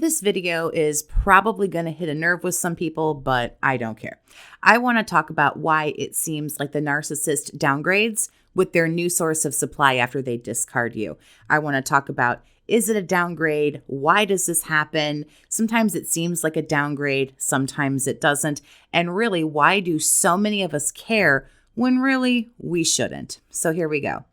This video is probably going to hit a nerve with some people, but I don't care. I want to talk about why it seems like the narcissist downgrades with their new source of supply after they discard you. I want to talk about, is it a downgrade? Why does this happen? Sometimes it seems like a downgrade, sometimes it doesn't. And really, why do so many of us care when really we shouldn't? So here we go.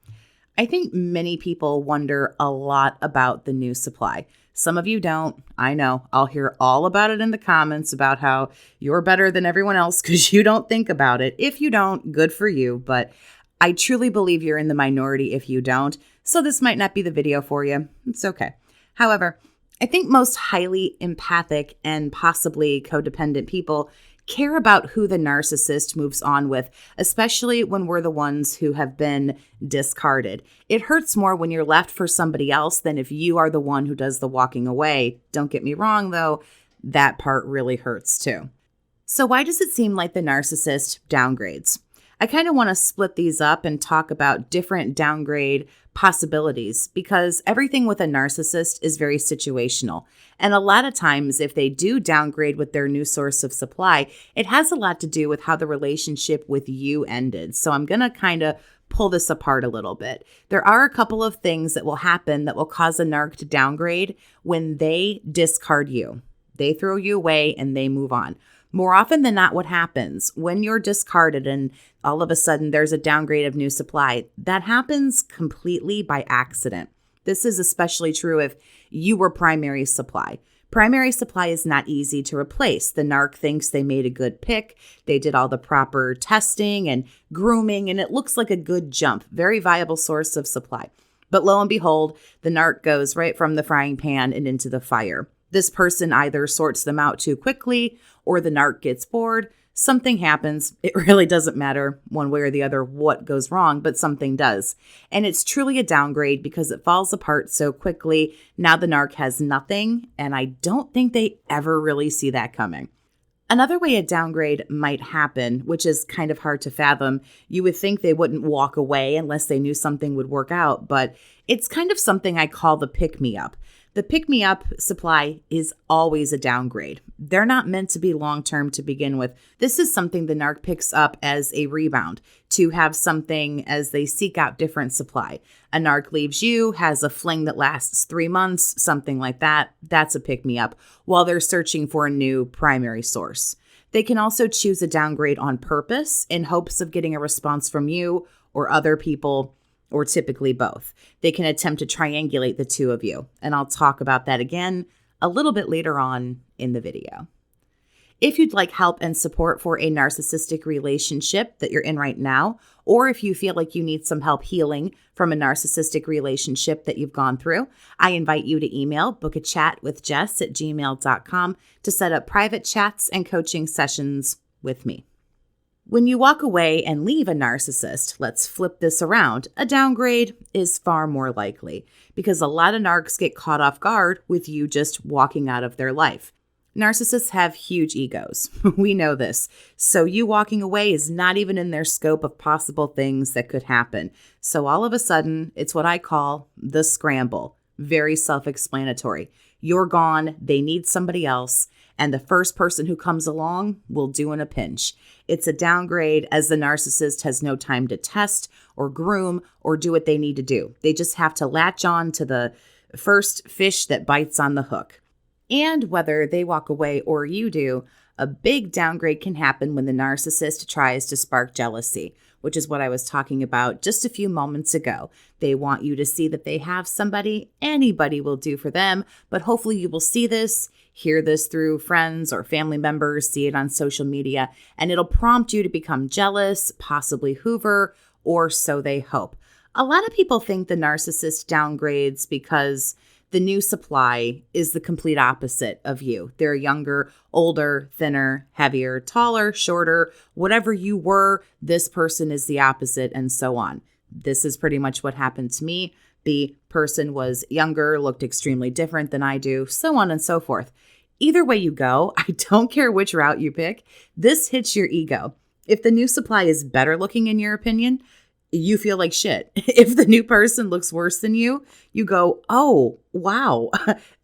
I think many people wonder a lot about the new supply. Some of you don't. I know. I'll hear all about it in the comments about how you're better than everyone else because you don't think about it. If you don't, good for you. But I truly believe you're in the minority if you don't. So this might not be the video for you. It's okay. However, I think most highly empathic and possibly codependent people care about who the narcissist moves on with, especially when we're the ones who have been discarded. It hurts more when you're left for somebody else than if you are the one who does the walking away. Don't get me wrong, though, that part really hurts too. So why does it seem like the narcissist downgrades? I kind of want to split these up and talk about different downgrade possibilities because everything with a narcissist is very situational. And a lot of times, if they do downgrade with their new source of supply, it has a lot to do with how the relationship with you ended. So I'm going to kind of pull this apart a little bit. There are a couple of things that will happen that will cause a narc to downgrade when they discard you. They throw you away and they move on. More often than not, what happens when you're discarded and all of a sudden there's a downgrade of new supply, that happens completely by accident. This is especially true if you were primary supply. Primary supply is not easy to replace. The narc thinks they made a good pick. They did all the proper testing and grooming, and it looks like a good jump, very viable source of supply. But lo and behold, the narc goes right from the frying pan and into the fire. This person either sorts them out too quickly or the narc gets bored. Something happens. It really doesn't matter one way or the other what goes wrong, but something does. And it's truly a downgrade because it falls apart so quickly. Now the narc has nothing, and I don't think they ever really see that coming. Another way a downgrade might happen, which is kind of hard to fathom, you would think they wouldn't walk away unless they knew something would work out, but it's kind of something I call the pick-me-up. The pick-me-up supply is always a downgrade. They're not meant to be long-term to begin with. This is something the narc picks up as a rebound, to have something as they seek out different supply. A narc leaves you, has a fling that lasts 3 months, something like that. That's a pick-me-up, while they're searching for a new primary source. They can also choose a downgrade on purpose in hopes of getting a response from you or other people, or typically both. They can attempt to triangulate the two of you, and I'll talk about that again a little bit later on in the video. If you'd like help and support for a narcissistic relationship that you're in right now, or if you feel like you need some help healing from a narcissistic relationship that you've gone through, I invite you to email BookAChatWithJess@gmail.com to set up private chats and coaching sessions with me. When you walk away and leave a narcissist, let's flip this around, a downgrade is far more likely because a lot of narcs get caught off guard with you just walking out of their life. Narcissists have huge egos. We know this. So you walking away is not even in their scope of possible things that could happen. So all of a sudden, it's what I call the scramble. Very self-explanatory. You're gone, they need somebody else, and the first person who comes along will do in a pinch. It's a downgrade as the narcissist has no time to test or groom or do what they need to do. They just have to latch on to the first fish that bites on the hook. And whether they walk away or you do, a big downgrade can happen when the narcissist tries to spark jealousy, which is what I was talking about just a few moments ago. They want you to see that they have somebody, anybody will do for them, but hopefully you will see this, hear this through friends or family members, see it on social media, and it'll prompt you to become jealous, possibly hoover, or so they hope. A lot of people think the narcissist downgrades because the new supply is the complete opposite of you. They're younger, older, thinner, heavier, taller, shorter, whatever you were, this person is the opposite, and so on. This is pretty much what happened to me. The person was younger, looked extremely different than I do, so on and so forth. Either way you go, I don't care which route you pick, this hits your ego. If the new supply is better looking in your opinion, you feel like shit. If the new person looks worse than you go, oh, wow.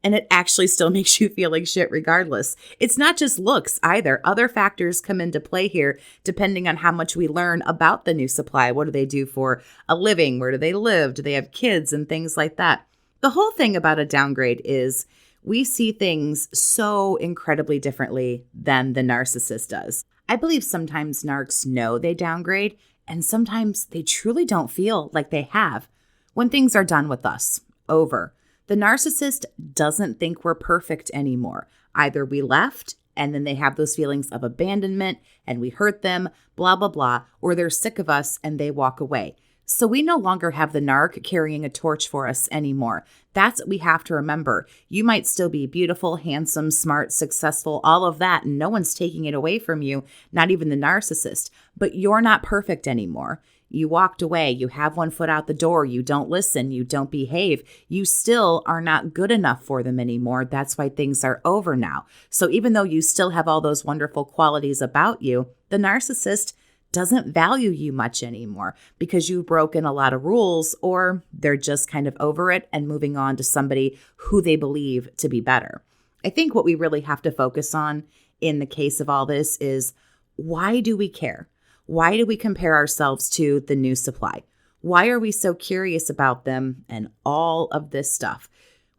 And it actually still makes you feel like shit regardless. It's not just looks either. Other factors come into play here, depending on how much we learn about the new supply. What do they do for a living? Where do they live? Do they have kids and things like that? The whole thing about a downgrade is we see things so incredibly differently than the narcissist does. I believe sometimes narcs know they downgrade, and sometimes they truly don't feel like they have. When things are done with us, over. The narcissist doesn't think we're perfect anymore. Either we left and then they have those feelings of abandonment and we hurt them, blah, blah, blah, or they're sick of us and they walk away. So we no longer have the narc carrying a torch for us anymore. That's what we have to remember. You might still be beautiful, handsome, smart, successful, all of that, and no one's taking it away from you, not even the narcissist. But you're not perfect anymore. You walked away. You have one foot out the door. You don't listen. You don't behave. You still are not good enough for them anymore. That's why things are over now. So even though you still have all those wonderful qualities about you, the narcissist doesn't value you much anymore because you've broken a lot of rules, or they're just kind of over it and moving on to somebody who they believe to be better. I think what we really have to focus on in the case of all this is, why do we care? Why do we compare ourselves to the new supply? Why are we so curious about them and all of this stuff?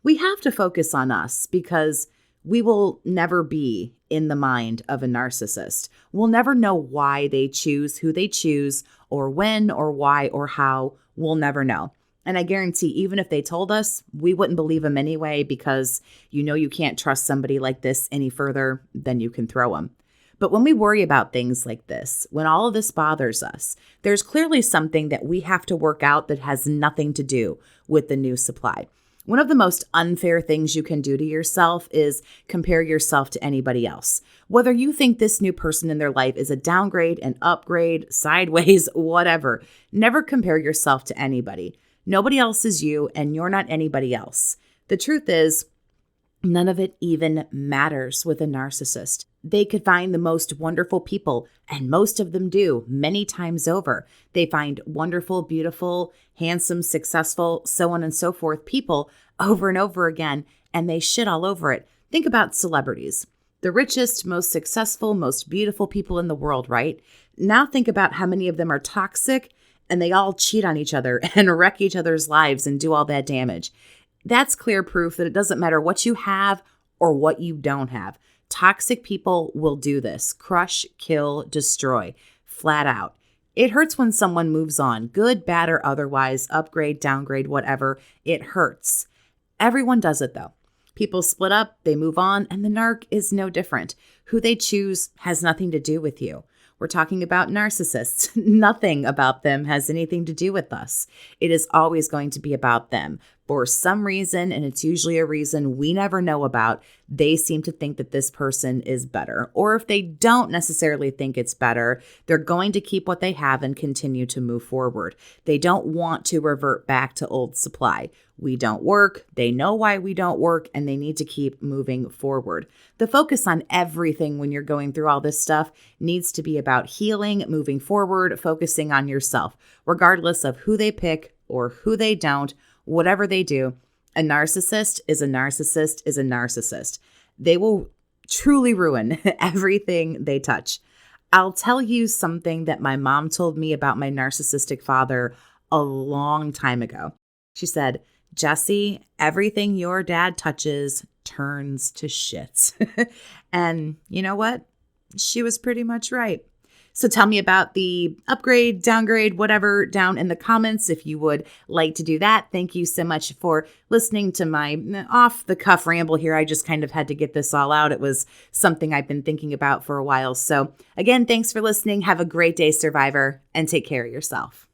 We have to focus on us because we will never be in the mind of a narcissist. We'll never know why they choose who they choose, or when or why or how. We'll never know. And I guarantee even if they told us, we wouldn't believe them anyway, because you can't trust somebody like this any further than you can throw them. But when we worry about things like this, when all of this bothers us, there's clearly something that we have to work out that has nothing to do with the new supply. One of the most unfair things you can do to yourself is compare yourself to anybody else. Whether you think this new person in their life is a downgrade, an upgrade, sideways, whatever, never compare yourself to anybody. Nobody else is you, and you're not anybody else. The truth is, none of it even matters with a narcissist. They could find the most wonderful people, and most of them do, many times over. They find wonderful, beautiful, handsome, successful, so on and so forth people over and over again, and they shit all over it. Think about celebrities. The richest, most successful, most beautiful people in the world, right? Now think about how many of them are toxic, and they all cheat on each other and wreck each other's lives and do all that damage. That's clear proof that it doesn't matter what you have or what you don't have. Toxic people will do this. Crush, kill, destroy. Flat out. It hurts when someone moves on. Good, bad, or otherwise. Upgrade, downgrade, whatever. It hurts. Everyone does it though. People split up, they move on, and the narc is no different. Who they choose has nothing to do with you. We're talking about narcissists. Nothing about them has anything to do with us. It is always going to be about them. For some reason, and it's usually a reason we never know about, they seem to think that this person is better. Or if they don't necessarily think it's better, they're going to keep what they have and continue to move forward. They don't want to revert back to old supply. We don't work, they know why we don't work, and they need to keep moving forward. The focus on everything when you're going through all this stuff needs to be about healing, moving forward, focusing on yourself, regardless of who they pick or who they don't. Whatever they do, a narcissist is a narcissist is a narcissist. They will truly ruin everything they touch. I'll tell you something that my mom told me about my narcissistic father a long time ago. She said, Jessie, everything your dad touches turns to shit. And you know what? She was pretty much right. So tell me about the upgrade, downgrade, whatever down in the comments if you would like to do that. Thank you so much for listening to my off-the-cuff ramble here. I just kind of had to get this all out. It was something I've been thinking about for a while. So again, thanks for listening. Have a great day, Survivor, and take care of yourself.